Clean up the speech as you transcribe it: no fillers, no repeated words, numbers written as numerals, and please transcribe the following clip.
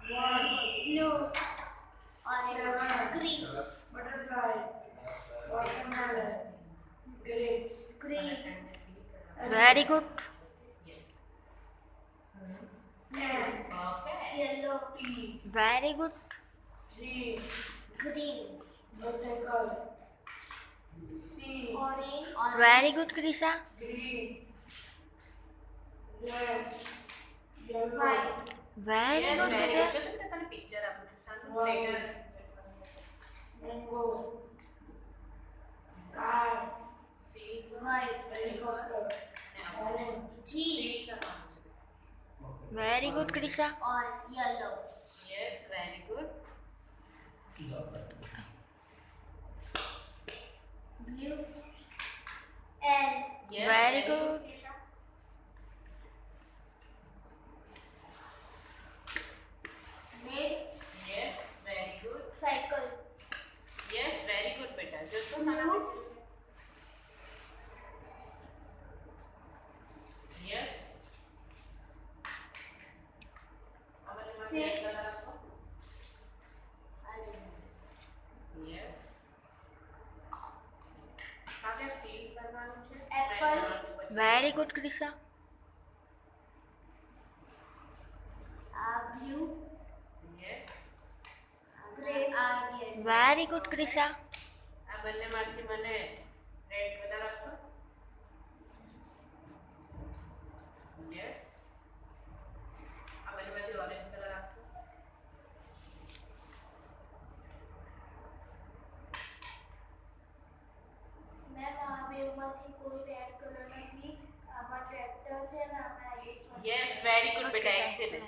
blue, orange, green, butterfly, watermelon, grapes, green. Very good. Yellow, pea, Very good. tree, green, bicycle, sea, orange, Very good, Krisha. green, red, yellow, white, Very good, Krisha. જો તમને તને picture આપું છું સાનું white, mango, car, white, helicopter, orange, jeep, Very good, Krisha. or yellow. Yes very good Blue and Very good. red yes very good cycle. Yes very good બેટા જો તો Blue yes six yes આપણે feel કરવાનું છે Apple. Very good, Krisha. blue yes grapes are yellow. Very good, Krisha. આ બંનેમાંથી મને